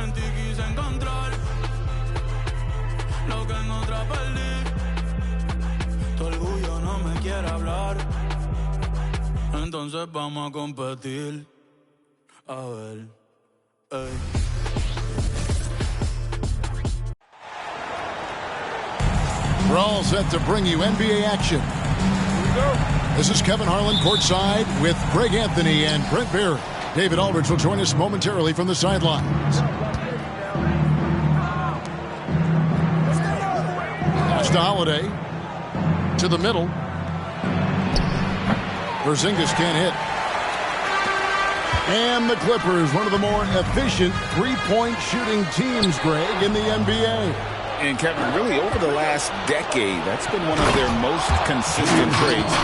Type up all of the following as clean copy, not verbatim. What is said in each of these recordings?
En ti quise encontrar lo que en otra perdí. Tu orgullo no me quiere hablar, entonces vamos a competir. A ver, ey. We're all set to bring you NBA action. This is Kevin Harlan courtside with Greg Anthony and Brent Barry. David Aldridge will join us momentarily from the sidelines. Pass to Holiday. To the middle. Porzingis can't hit. And the Clippers, one of the more efficient three-point shooting teams, Greg, in the NBA. And Kevin, really over the last decade, that's been one of their most consistent traits.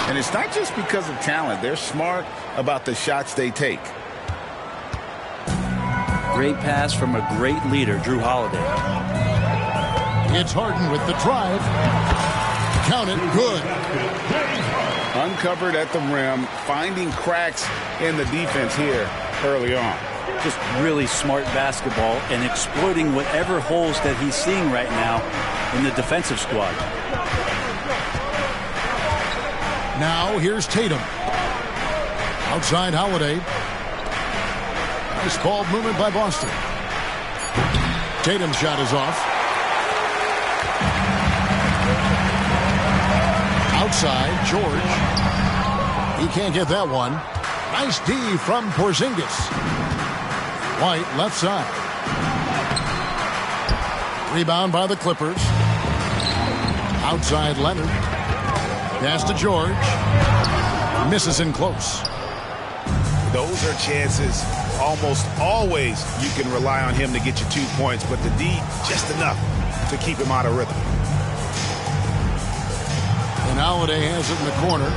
And it's not just because of talent. They're smart about the shots they take. Great pass from a great leader, Jrue Holiday. It's Harden with the drive. Count it, good. Uncovered at the rim, finding cracks in the defense here early on. Just really smart basketball and exploiting whatever holes that he's seeing right now in the defensive squad. Now here's Tatum. Outside Holiday. Nice ball movement by Boston. Tatum's shot is off. Outside, George. He can't get that one. Nice D from Porzingis. White, left side. Rebound by the Clippers. Outside Leonard. Pass to George. Misses in close. Those are chances. Almost always you can rely on him to get you 2 points, but the D, just enough to keep him out of rhythm. And Holiday has it in the corner.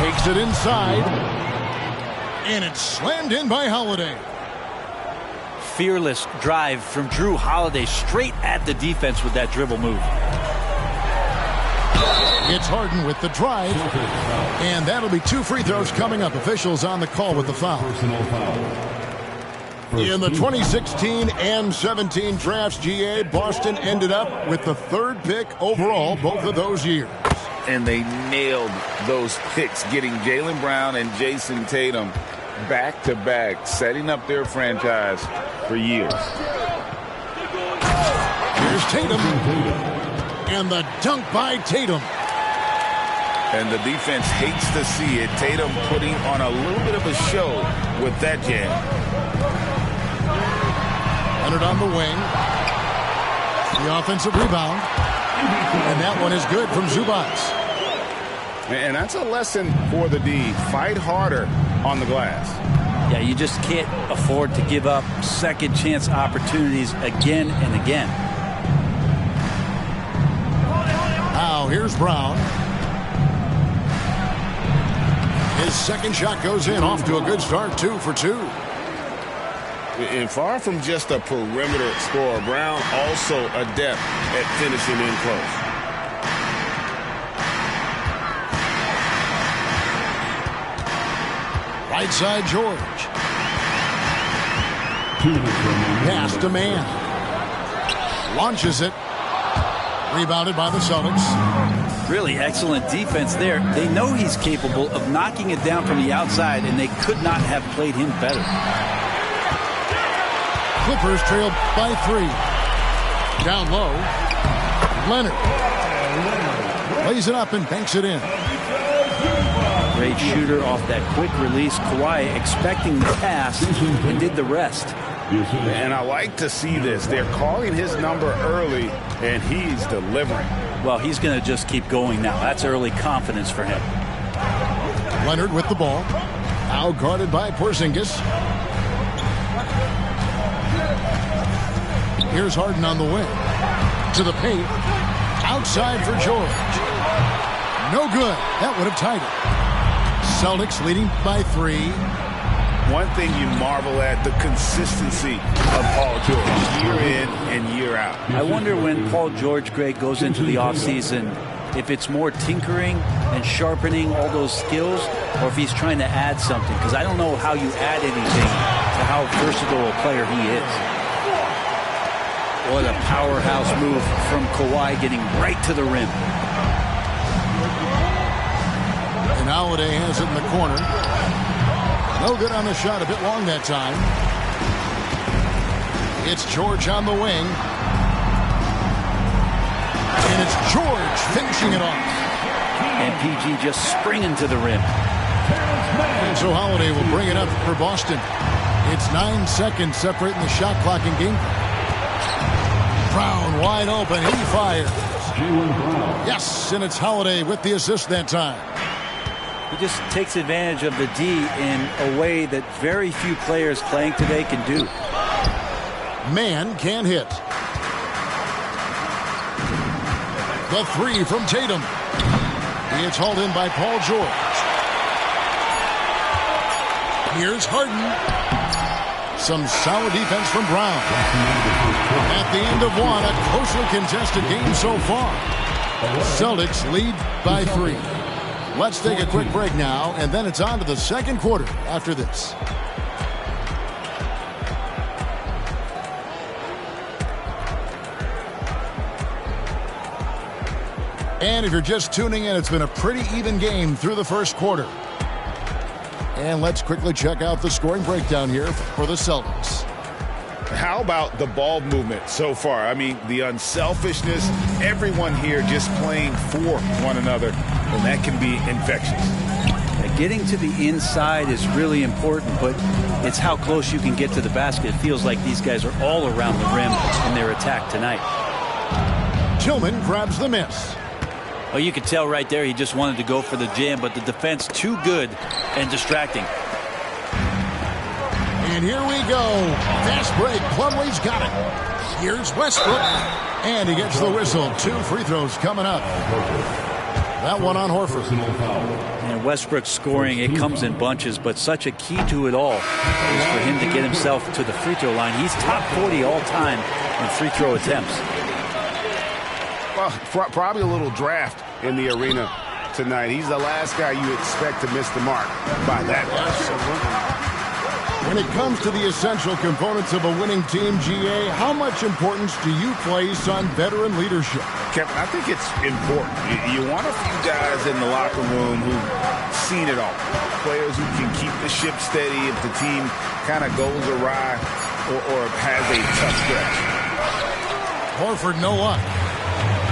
Takes it inside. And it's slammed in by Holiday. Fearless drive from Jrue Holiday straight at the defense with that dribble move. It's Harden with the drive. And that'll be 2 free throws coming up. Officials on the call with the foul. In the 2016 and 17 drafts, GA, Boston ended up with the 3rd pick overall both of those years. And they nailed those picks, getting Jaylen Brown and Jason Tatum back-to-back, setting up their franchise for years. Here's Tatum. And the dunk by Tatum. And the defense hates to see it. Tatum putting on a little bit of a show with that jam. Leonard on the wing. The offensive rebound. And that one is good from Zubac. And that's a lesson for the D. Fight harder on the glass. Yeah, you just can't afford to give up second chance opportunities again and again. Now here's Brown. His second shot goes in, off to a good start, 2 for 2. And far from just a perimeter scorer, Brown also adept at finishing in close. Right side, George. Pass to man. Launches it. Rebounded by the Celtics. Really excellent defense there. They know he's capable of knocking it down from the outside, and they could not have played him better. Clippers trail by 3. Down low. Leonard. Lays it up and banks it in. Great shooter off that quick release. Kawhi expecting the pass and did the rest. And I like to see this. They're calling his number early, and he's delivering. Well, he's going to just keep going now. That's early confidence for him. Leonard with the ball. Now guarded by Porzingis. Here's Harden on the wing. To the paint. Outside for George. No good. That would have tied it. Celtics leading by 3. One thing you marvel at, the consistency of Paul George, year in and year out. I wonder when Paul George, Greg, goes into the offseason, if it's more tinkering and sharpening all those skills, or if he's trying to add something. Because I don't know how you add anything to how versatile a player he is. What a powerhouse move from Kawhi, getting right to the rim. And Holiday has it in the corner. No good on the shot, a bit long that time. It's George on the wing. And it's George finishing it off. And PG just springing to the rim. And so Holiday will bring it up for Boston. It's 9 seconds separating the shot clock and game. Brown wide open. He fires. Yes, and it's Holiday with the assist that time. He just takes advantage of the D in a way that very few players playing today can do. Man can't hit. The three from Tatum. It's hauled in by Paul George. Here's Harden. Some solid defense from Brown. At the end of one, a closely contested game so far. Celtics lead by 3. Let's take a quick break now, and then it's on to the second quarter after this. And if you're just tuning in, it's been a pretty even game through the first quarter. And let's quickly check out the scoring breakdown here for the Celtics. How about the ball movement so far? I mean, the unselfishness, everyone here just playing for one another, and that can be infectious. Getting to the inside is really important, but it's how close you can get to the basket. It feels like these guys are all around the rim in their attack tonight. Tillman grabs the miss. Oh, you could tell right there he just wanted to go for the jam, but the defense too good and distracting. And here we go. Fast break. Plumlee's got it. Here's Westbrook. And he gets the whistle. 2 free throws coming up. That one on Horford. And Westbrook scoring, it comes in bunches, but such a key to it all is for him to get himself to the free throw line. He's top 40 all time in free throw attempts. Well, probably a little draft in the arena tonight. He's the last guy you expect to miss the mark by that much. When it comes to the essential components of a winning team, GA, how much importance do you place on veteran leadership? Kevin, I think it's important. You want a few guys in the locker room who've seen it all. Players who can keep the ship steady if the team kind of goes awry or has a tough stretch. Horford, no luck.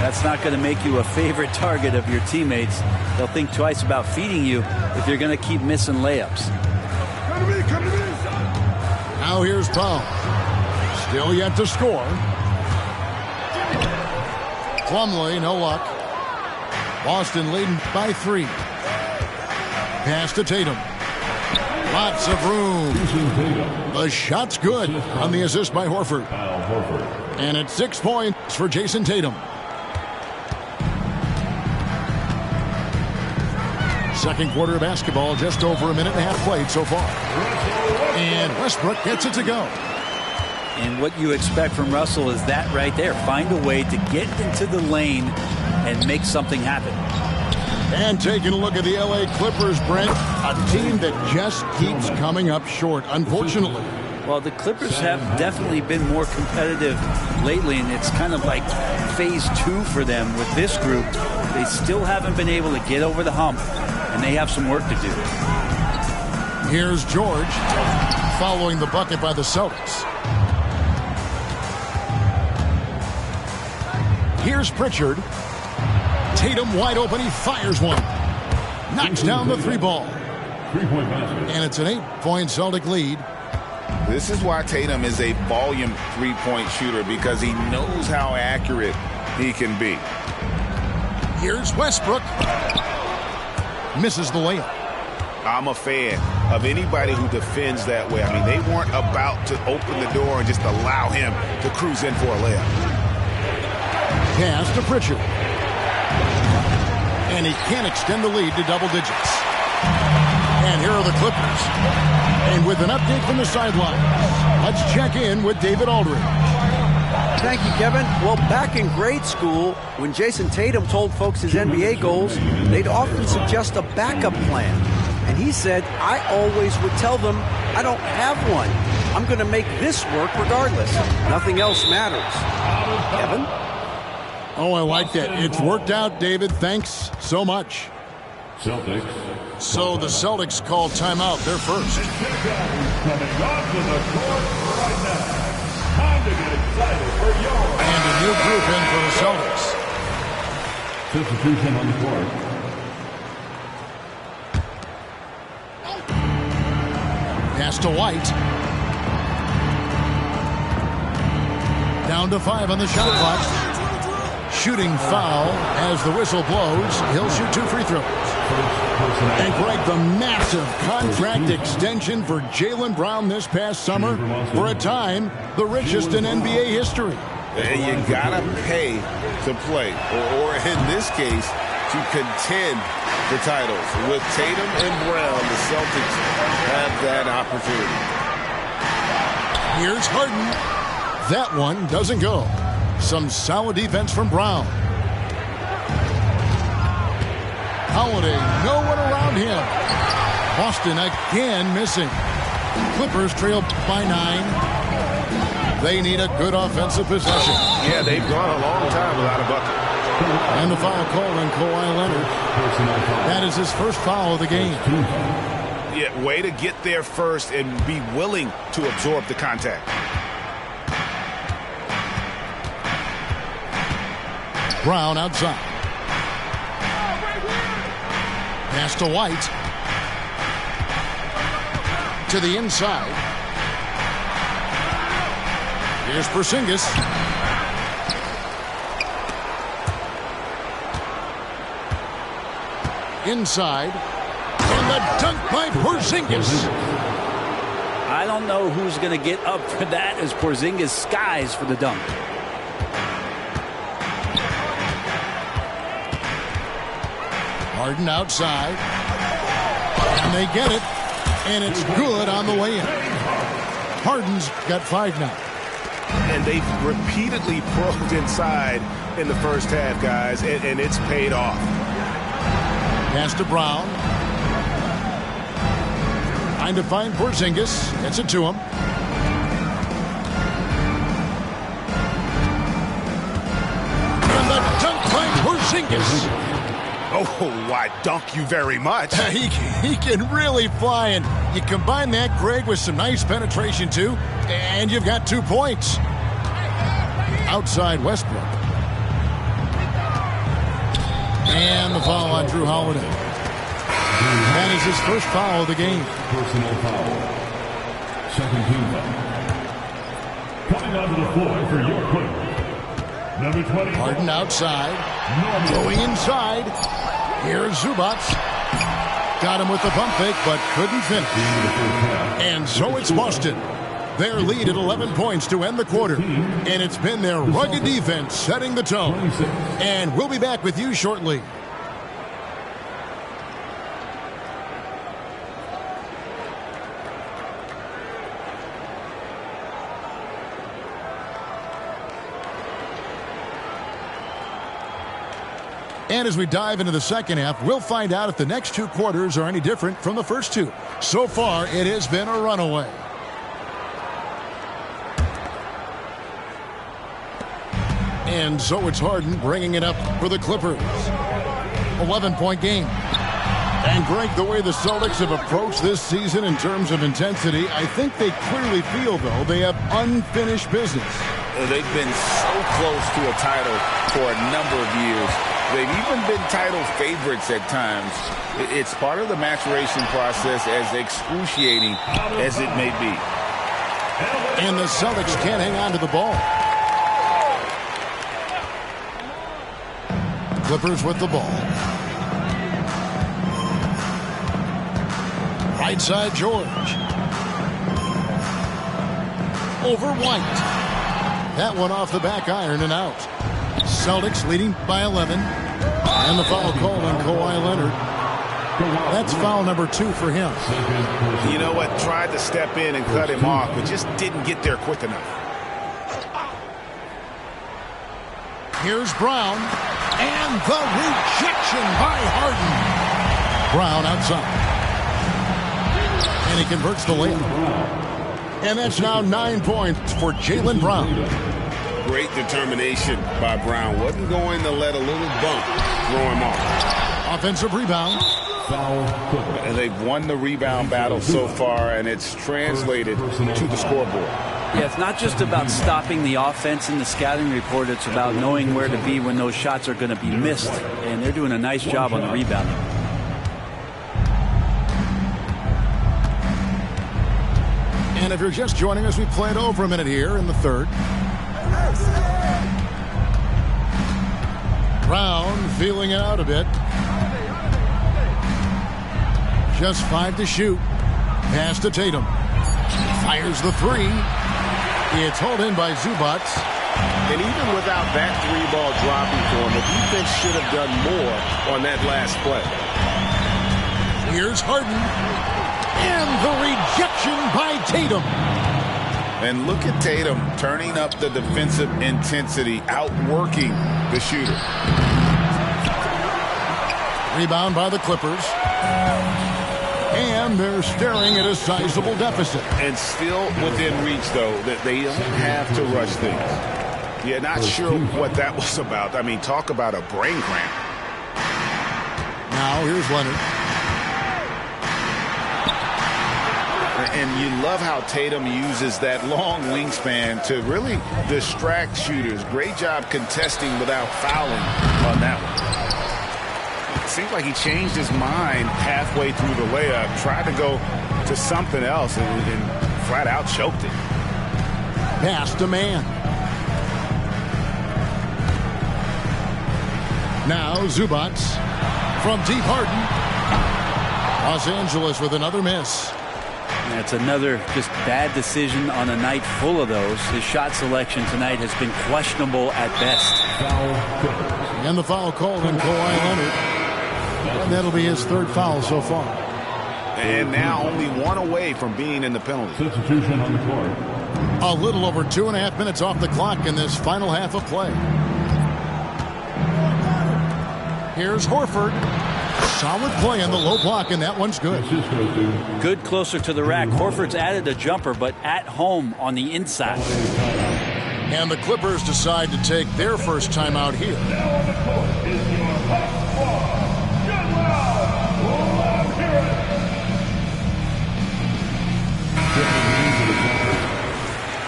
That's not going to make you a favorite target of your teammates. They'll think twice about feeding you if you're going to keep missing layups. Now here's Brown. Still yet to score. Plumlee, no luck. Boston leading by 3. Pass to Tatum. Lots of room. The shot's good on the assist by Horford. And it's 6 points for Jason Tatum. Second quarter of basketball, just over a minute and a half played so far. And Westbrook gets it to go. And what you expect from Russell is that right there. Find a way to get into the lane and make something happen. And taking a look at the LA Clippers, Brent, a team that just keeps coming up short, unfortunately. Well, the Clippers have definitely been more competitive lately, and it's kind of like phase 2 for them with this group. They still haven't been able to get over the hump, and they have some work to do. Here's George following the bucket by the Celtics. Here's Pritchard. Tatum wide open. He fires one. Knocks down the 3-ball. And it's an 8-point Celtic lead. This is why Tatum is a volume 3-point shooter, because he knows how accurate he can be. Here's Westbrook. Misses the layup. I'm a fan of anybody who defends that way. I mean, they weren't about to open the door and just allow him to cruise in for a layup. Pass to Pritchard. And he can't extend the lead to double digits. And here are the Clippers. And with an update from the sideline, let's check in with David Aldridge. Thank you, Kevin. Well, back in grade school, when Jason Tatum told folks his NBA goals, they'd often suggest a backup plan. And he said, I always would tell them I don't have one. I'm going to make this work regardless. Nothing else matters. Kevin? Oh, I like that. It's worked out, David. Thanks so much. Celtics. So the Celtics call timeout. They're first. Coming onto the court right now. Time to get excited for your... And a new group in for the Celtics. Substitution on the court. Pass to White. Down to 5 on the shot clock. Shooting foul as the whistle blows. He'll shoot 2 free throws. And Greg, the massive contract extension for Jaylen Brown this past summer. For a time, the richest in NBA history. And you gotta pay to play, or in this case, to contend the titles. With Tatum and Brown, the Celtics have that opportunity. Here's Harden. That one doesn't go. Some solid defense from Brown. Holiday, no one around him. Boston again missing. Clippers trail by 9. They need a good offensive possession. Yeah, they've gone a long time without a bucket. And the foul call on Kawhi Leonard. That is his first foul of the game. Yeah, way to get there first and be willing to absorb the contact. Brown outside. Pass to White. To the inside. Here's Porzingis. Inside. And the dunk by Porzingis. I don't know who's going to get up for that as Porzingis skies for the dunk. Harden outside. And they get it. And it's good on the way in. Harden's got 5 now. And they've repeatedly probed inside in the first half, guys, and it's paid off. Pass to Brown. Trying to find Porzingis. Gets it to him. And the dunk by Porzingis. Oh, I dunk you very much. He can really fly, and you combine that, Greg, with some nice penetration, too, and you've got 2 points. Outside Westbrook. And the foul on Drew Holiday. That is his first foul of the game. Personal foul. Second team foul. Coming onto the floor for your Clippers. Number 20. Harden outside. Going inside. Here's Zubac. Got him with the pump fake, but couldn't finish. And so it's Boston. Their lead at 11 points to end the quarter. And it's been their rugged defense setting the tone. And we'll be back with you shortly. And as we dive into the second half, we'll find out if the next 2 quarters are any different from the first 2. So far, it has been a runaway. And so it's Harden bringing it up for the Clippers. 11-point game. And Greg, the way the Celtics have approached this season in terms of intensity, I think they clearly feel, though, they have unfinished business. They've been so close to a title for a number of years. They've even been title favorites at times. It's part of the maturation process, as excruciating as it may be. And the Celtics can't hang on to the ball. Clippers with the ball. Right side, George. Over White. That one off the back iron and out. Celtics leading by 11. And the foul called on Kawhi Leonard. That's foul number 2 for him. You know what? Tried to step in and cut him off, but just didn't get there quick enough. Here's Brown. And the rejection by Harden. Brown outside. And he converts the layup. And that's now 9 points for Jaylen Brown. Great determination by Brown. Wasn't going to let a little bump throw him off. Offensive rebound. And they've won the rebound battle so far, and it's translated to the scoreboard. Yeah, it's not just about stopping the offense in the scouting report. It's about knowing where to be when those shots are going to be missed. And they're doing a nice job on the rebounding. And if you're just joining us, we played over a minute here in the third. Brown feeling it out a bit. Just 5 to shoot. Pass to Tatum. Fires the three. It's hauled in by Zubac. And even without that three ball dropping for him, the defense should have done more on that last play. Here's Harden. And the rejection by Tatum. And look at Tatum turning up the defensive intensity, outworking the shooter. Rebound by the Clippers. And they're staring at a sizable deficit. And still within reach, though, that they don't have to rush things. Yeah, not sure what that was about. I mean, talk about a brain cramp. Now here's Leonard. And you love how Tatum uses that long wingspan to really distract shooters. Great job contesting without fouling on that one. It seems like he changed his mind halfway through the layup, tried to go to something else, and flat out choked it. Pass to man. Now Zubac from deep Harden. Los Angeles with another miss. That's another just bad decision on a night full of those. His shot selection tonight has been questionable at best. And the foul called on Kawhi Leonard. And that'll be his third foul so far. And now only one away from being in the penalty. Substitution on the court. A little over 2.5 minutes off the clock in this final half of play. Here's Horford. Solid play on the low block, and that one's good. Good closer to the rack. Horford's added a jumper, but at home on the inside. And the Clippers decide to take their first time out here.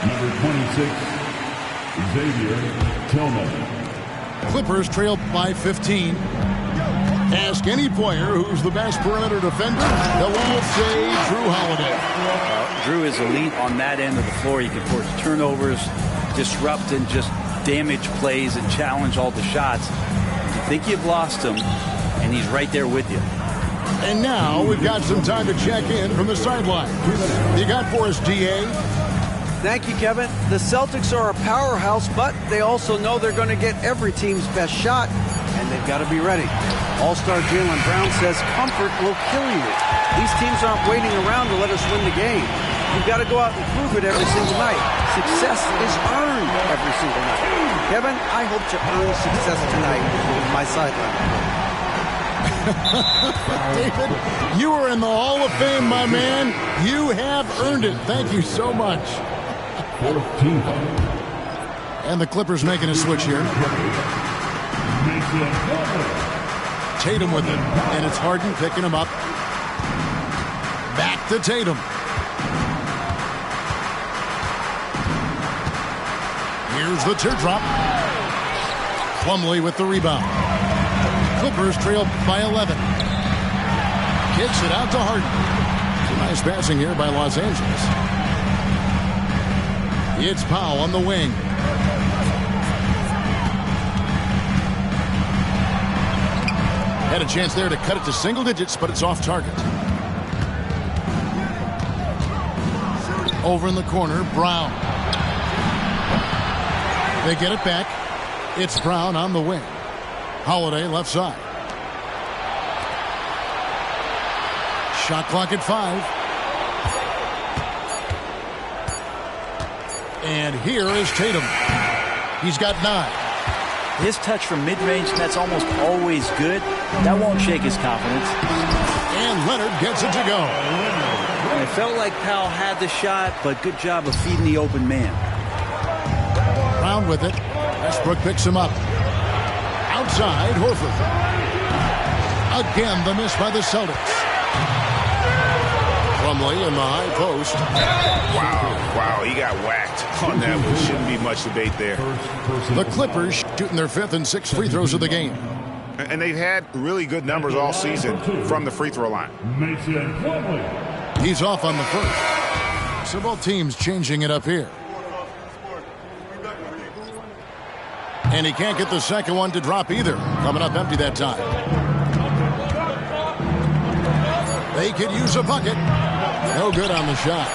Number 26, Xavier Tillman. Clippers trail by 15. Ask any player who's the best perimeter defender, they'll all say Jrue Holiday. Jrue is elite on that end of the floor. He can force turnovers, disrupt and just damage plays and challenge all the shots. You think you've lost him, and he's right there with you. And now we've got some time to check in from the sideline. You got for us, D.A.? Thank you, Kevin. The Celtics are a powerhouse, but they also know they're going to get every team's best shot, and they've got to be ready. All-star Jaylen Brown says comfort will kill you. These teams aren't waiting around to let us win the game. You've got to go out and prove it every single night. Success is earned every single night. Kevin, I hope to earn success tonight with my sideline. David, you are in the Hall of Fame, my man. You have earned it. Thank you so much. 14. And the Clippers making a switch here. Tatum with it. And it's Harden picking him up. Back to Tatum. Here's the teardrop. Plumlee with the rebound. Clippers trail by 11. Kicks it out to Harden. Some nice passing here by Los Angeles. It's Powell on the wing. Had a chance there to cut it to single digits, but it's off target. Over in the corner, Brown. They get it back. It's Brown on the wing. Holiday left side. Shot clock at 5. And here is Tatum. He's got 9. His touch from mid-range, that's almost always good. That won't shake his confidence. And Leonard gets it to go. And it felt like Powell had the shot, but good job of feeding the open man. Brown with it. Westbrook picks him up. Outside, Horford. Again, the miss by the Celtics. Plumlee in the high post. Wow, he got whacked on that one. Shouldn't be much debate there. The Clippers shooting their 5th and 6th free throws of the game. And they've had really good numbers all season from the free throw line. Mason Plumlee. He's off on the first. So both teams changing it up here. And he can't get the second one to drop either. Coming up empty that time. They could use a bucket. No good on the shot.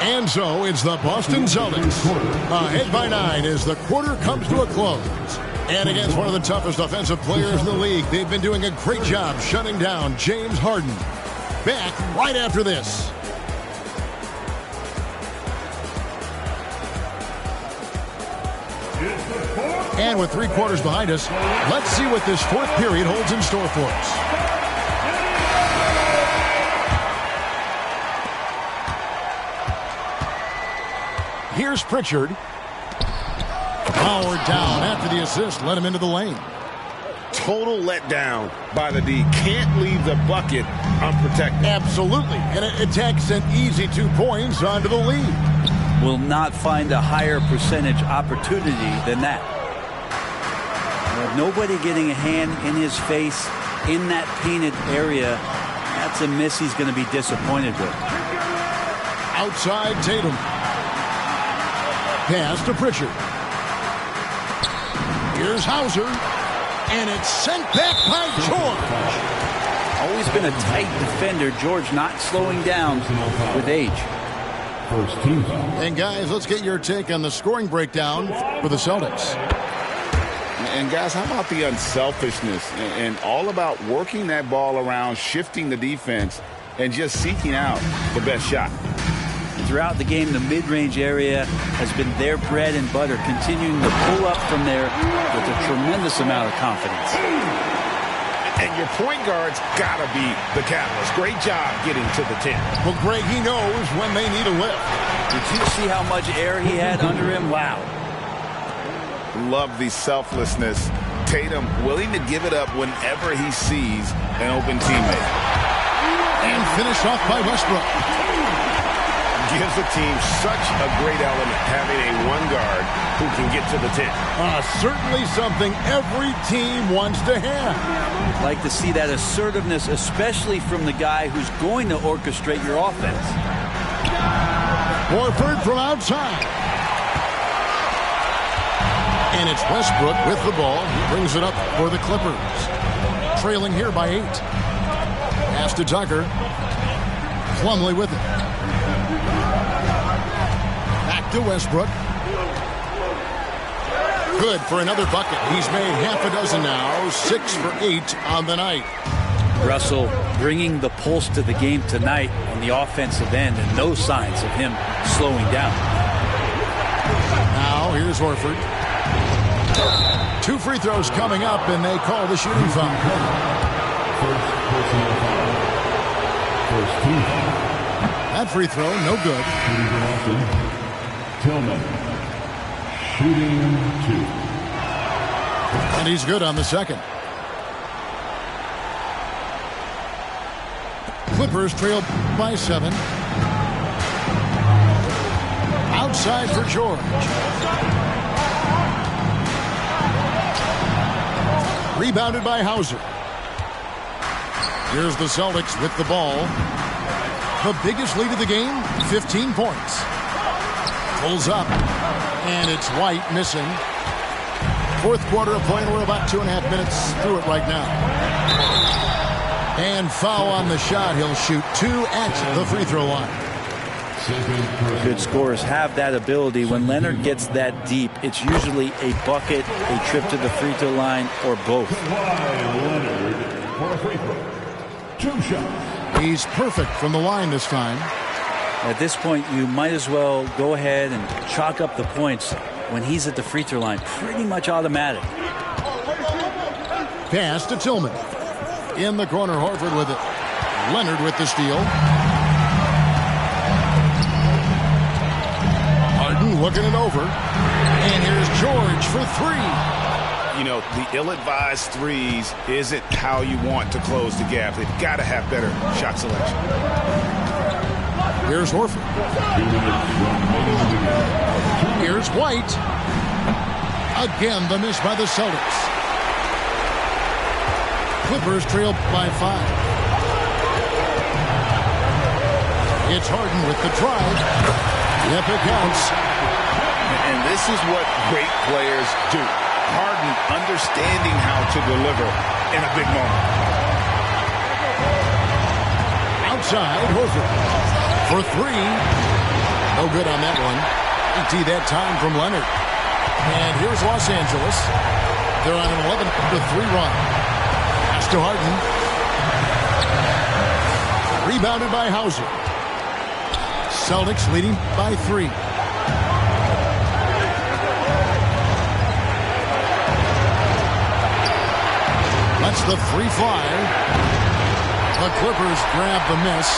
And so it's the Boston Celtics ahead by 9 as the quarter comes to a close. And against one of the toughest offensive players in the league, they've been doing a great job shutting down James Harden. Back right after this. And with 3 quarters behind us, let's see what this 4th period holds in store for us. Here's Pritchard. Powered down after the assist. Let him into the lane. Total letdown by the D. Can't leave the bucket unprotected. Absolutely. And it takes an easy 2 points onto the lead. Will not find a higher percentage opportunity than that. With nobody getting a hand in his face in that painted area, that's a miss he's going to be disappointed with. Outside Tatum. Pass to Pritchard. Here's Hauser. And it's sent back by George. Always been a tight defender. George not slowing down with age. First team foul. And guys, let's get your take on the scoring breakdown for the Celtics. And guys, how about the unselfishness and all about working that ball around, shifting the defense, and just seeking out the best shot. Throughout the game, the mid-range area has been their bread and butter, continuing to pull up from there with a tremendous amount of confidence. And your point guard's got to be the catalyst. Great job getting to the 10. Well, Greg, he knows when they need a lift. Did you see how much air he had under him? Wow. Love the selflessness. Tatum willing to give it up whenever he sees an open teammate. And finished off by Westbrook. Gives the team such a great element having a one guard who can get to the 10. Certainly something every team wants to have. Like to see that assertiveness, especially from the guy who's going to orchestrate your offense. Horford from outside. And it's Westbrook with the ball. He brings it up for the Clippers. Trailing here by 8. Pass to Tucker. Plumlee with it. Back to Westbrook. Good for another bucket. He's made half a dozen now. 6 for 8 on the night. Russell bringing the pulse to the game tonight on the offensive end, and no signs of him slowing down. Now here's Horford. 2 free throws coming up, and they call the shooting foul. First personal foul. First team foul. That free throw, no good. Tillman. Shooting 2. And he's good on the second. Clippers trail by 7. Outside for George. Rebounded by Hauser. Here's the Celtics with the ball. The biggest lead of the game, 15 points. Pulls up, and it's White missing. 4th quarter of play, and we're about 2.5 minutes through it right now. And foul on the shot. He'll shoot 2 at the free throw line. Good scorers have that ability. When Leonard gets that deep, it's usually a bucket, a trip to the free throw line, or both. Leonard for a free throw. 2 shots. He's perfect from the line this time. At this point, you might as well go ahead and chalk up the points when he's at the free throw line. Pretty much automatic. Pass to Tillman. In the corner, Horford with it. Leonard with the steal. Harden looking it over. And here's George for three. You know, the ill-advised threes isn't how you want to close the gap. They've got to have better shot selection. Here's Horford. Here's White. Again, the miss by the Celtics. Clippers trail by 5. It's Harden with the drive. Yep, it counts. And this is what great players do. Harden understanding how to deliver in a big moment. Outside, Horford for three. No good on that one. 80 that time from Leonard. And here's Los Angeles. They're on an 11-3 run. Pass to Harden. Rebounded by Hauser. Celtics leading by 3. Lets the three fly. The Clippers grab the miss.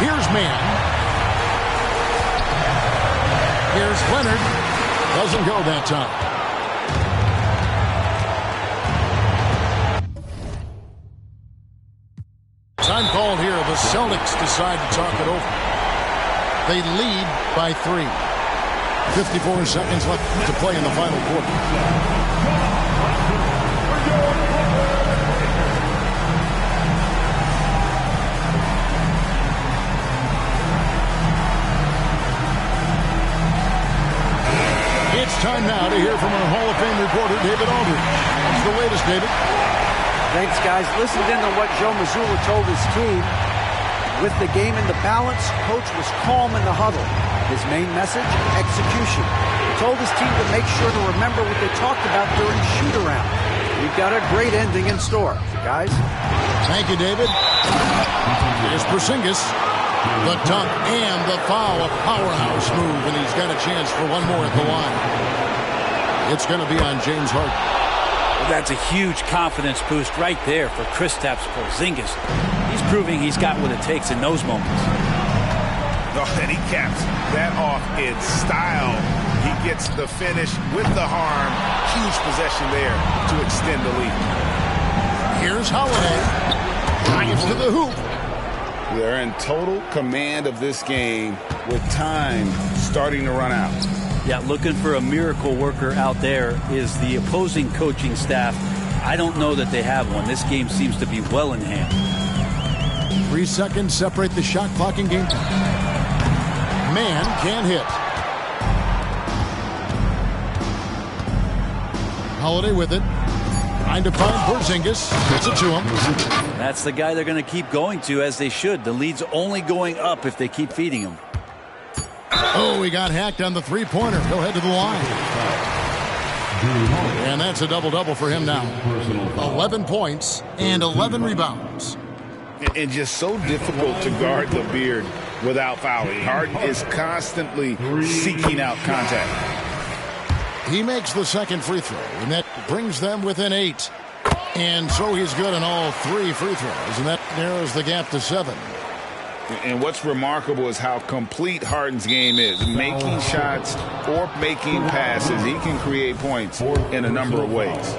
Here's Mann. Here's Leonard. Doesn't go that time. Time called here. The Celtics decide to talk it over. They lead by 3. 54 seconds left to play in the final quarter. It's time now to hear from our Hall of Fame reporter, David Aldridge. What's the latest, David? Thanks, guys. Listened in on what Joe Mazzulla told his team. With the game in the balance, coach was calm in the huddle. His main message, execution. He told his team to make sure to remember what they talked about during shoot-around. We've got a great ending in store. So, guys. Thank you, David. Here's Porzingis. The dunk and the foul. A powerhouse move, and he's got a chance for one more at the line. It's going to be on James Harden. Well, that's a huge confidence boost right there for Kristaps Porzingis. He's proving he's got what it takes in those moments. Oh, and he caps that off in style. He gets the finish with the harm. Huge possession there to extend the lead. Here's Holiday. Drives to the hoop. They're in total command of this game with time starting to run out. Yeah, looking for a miracle worker out there is the opposing coaching staff. I don't know that they have one. This game seems to be well in hand. 3 seconds separate the shot clock and game time. Man can't hit. Holiday with it. Trying to find Porzingis. Gets it to him. That's the guy they're going to keep going to, as they should. The lead's only going up if they keep feeding him. Oh, he got hacked on the three-pointer. He'll head to the line. And that's a double-double for him now. 11 points and 11 rebounds. And just so difficult to guard the beard without fouling. Harden is constantly seeking out contact. He makes the second free throw, and that brings them within 8. And so he's good on all 3 free throws, and that narrows the gap to 7. And what's remarkable is how complete Harden's game is. Making shots or making passes. He can create points in a number of ways.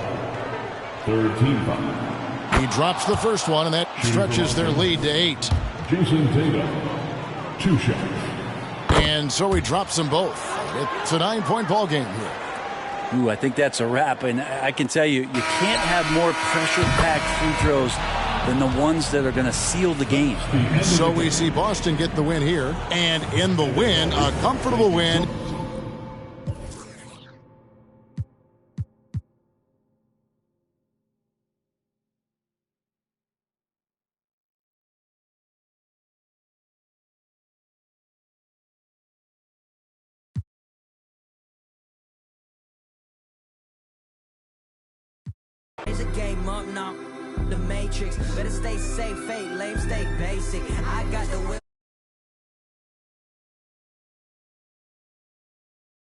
Third team foul. He drops the first one, and that stretches their lead to 8. Jason Tatum, 2 shots. And so he drops them both. It's a 9-point ball game here. Ooh, I think that's a wrap. And I can tell you, you can't have more pressure-packed free throws than the ones that are going to seal the game. So we see Boston get the win here. And in the win, a comfortable win. Is a game up now, the Matrix. Better stay safe, fake, lame, stay basic. I got the whip.